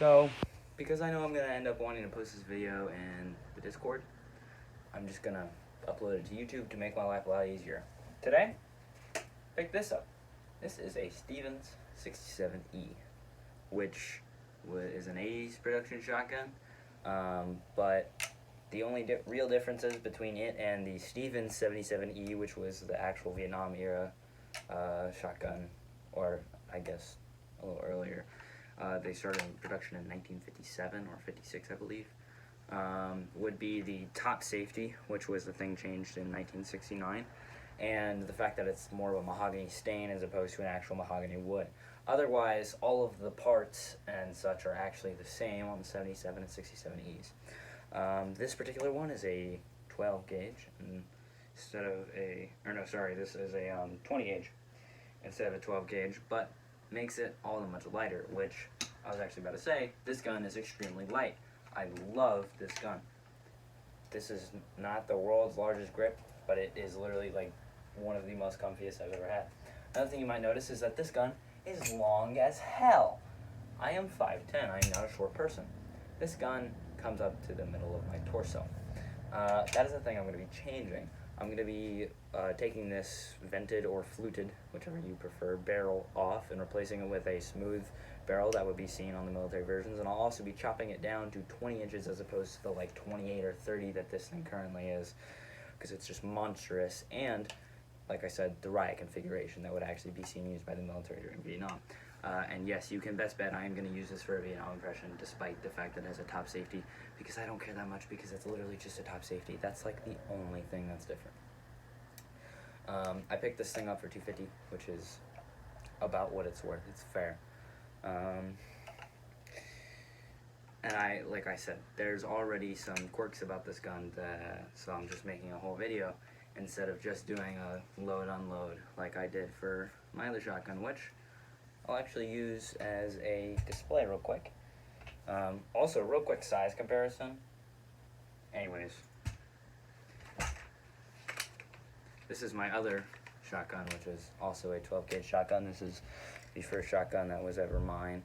So, because I know I'm going to end up wanting to post this video in the Discord, I'm just going to upload it to YouTube to make my life a lot easier. Today, pick this up. This is a Stevens 67E, which is an 80s production shotgun, but the only real differences between it and the Stevens 77E, which was the actual Vietnam era shotgun, or I guess a little earlier. They started in production in 1957 or 56, I believe. Would be the top safety, which was the thing changed in 1969, and the fact that it's more of a mahogany stain as opposed to an actual mahogany wood. Otherwise, all of the parts and such are actually the same on the 77 and 67Es. This particular one is a 12 gauge instead of this is a 20 gauge instead of a 12 gauge, but makes it all that much lighter, which I was actually about to say, this gun is extremely light. I love this gun. This is not the world's largest grip, but it is literally like one of the most comfiest I've ever had. Another thing you might notice is that this gun is long as hell. I am 5'10", I am not a short person. This gun comes up to the middle of my torso. That is the thing I'm going to be changing. I'm going to be taking this vented or fluted, whichever you prefer, barrel off and replacing it with a smooth barrel that would be seen on the military versions, and I'll also be chopping it down to 20 inches as opposed to the like 28 or 30 that this thing currently is, because it's just monstrous, and like I said, the riot configuration that would actually be seen used by the military during Vietnam. And yes, you can best bet I am going to use this for a Vietnam impression, despite the fact that it has a top safety, because I don't care that much, because it's literally just a top safety. That's like the only thing that's different. I picked this thing up for $250, which is about what it's worth. It's fair. And like I said, there's already some quirks about this gun, so I'm just making a whole video instead of just doing a load-unload like I did for my other shotgun, which I'll actually use as a display real quick. Also, real quick size comparison. Anyways, this is my other shotgun, which is also a 12 gauge shotgun. This is the first shotgun that was ever mine.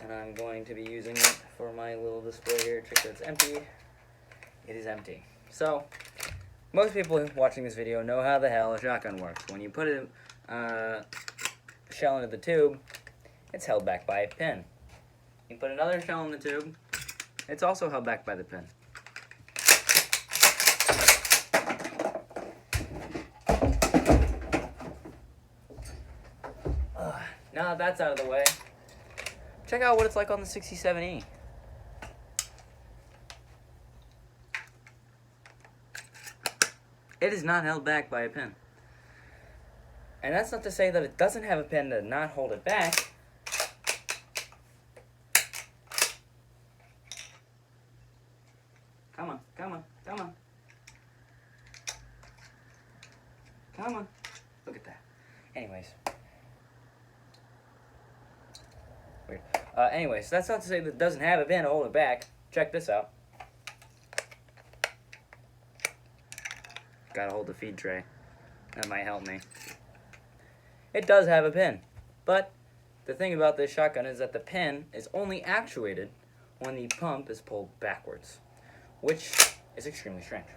And I'm going to be using it for my little display here. Check that it's empty. It is empty. So, most people watching this video know how the hell a shotgun works. When you put a shell into the tube, it's held back by a pin. You put another shell in the tube, it's also held back by the pin. Now that that's out of the way, check out what it's like on the 67E. It is not held back by a pin. And that's not to say that it doesn't have a pin to not hold it back. Come on, come on, come on. Come on. Look at that. Anyways. Weird. Anyways, that's not to say that it doesn't have a pin to hold it back. Check this out. Gotta hold the feed tray. That might help me. It does have a pin, but the thing about this shotgun is that the pin is only actuated when the pump is pulled backwards, which is extremely strange.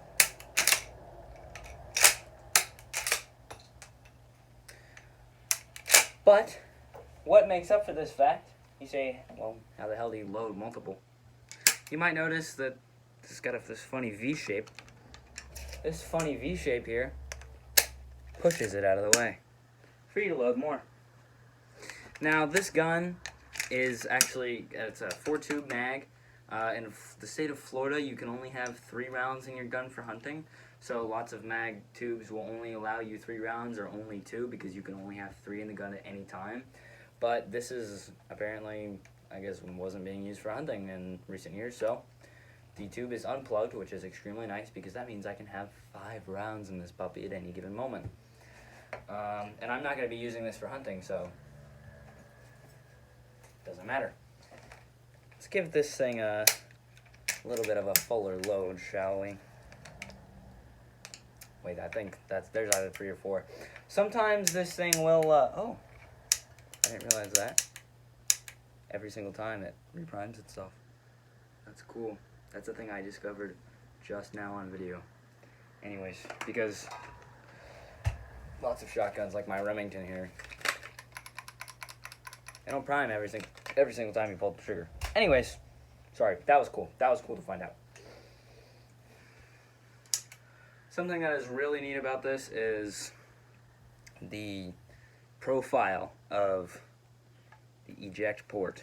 But what makes up for this fact? You say, well, how the hell do you load multiple? You might notice that this has got this funny V shape. This funny V shape here pushes it out of the way for you to load more. Now, this gun is actually, it's a 4-tube mag. In the state of Florida, you can only have 3 rounds in your gun for hunting. So lots of mag tubes will only allow you 3 rounds or only 2, because you can only have 3 in the gun at any time. But this is apparently, I guess, wasn't being used for hunting in recent years, so the tube is unplugged, which is extremely nice, because that means I can have 5 rounds in this puppy at any given moment. And I'm not going to be using this for hunting, so it doesn't matter. Let's give this thing a little bit of a fuller load, shall we? Wait, I think there's either 3 or 4. Sometimes this thing will, oh, I didn't realize that. Every single time it reprimes itself. That's cool. That's a thing I discovered just now on video. Anyways, because lots of shotguns like my Remington here, they don't prime every single time you pull the trigger. Anyways, sorry, that was cool. That was cool to find out. Something that is really neat about this is the profile of the eject port,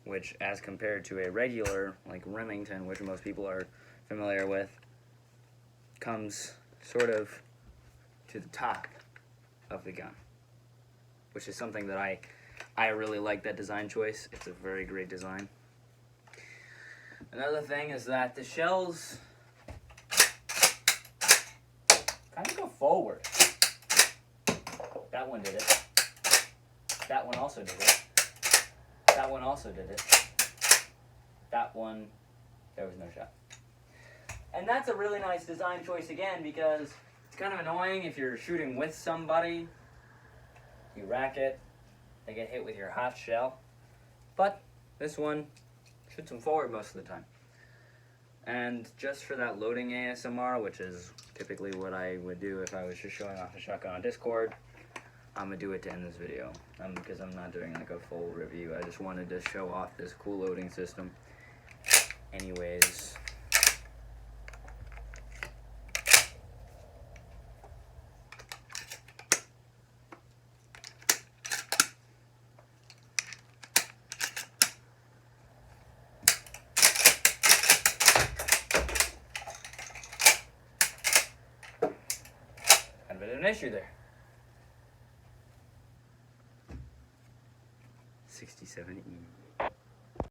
which as compared to a regular like Remington, which most people are familiar with, comes sort of to the top of the gun, which is something that I really like that design choice. It's a very great design. Another thing is that the shells kind of go forward. That one did it. That one also did it. That one also did it. That one, there was no shot. And that's a really nice design choice again, because it's kind of annoying if you're shooting with somebody, you rack it, they get hit with your hot shell. But this one shoots them forward most of the time. And just for that loading ASMR, which is typically what I would do if I was just showing off a shotgun on Discord, I'm gonna do it to end this video, because I'm not doing like a full review. I just wanted to show off this cool loading system. Anyways, had a bit of an issue there. 67E.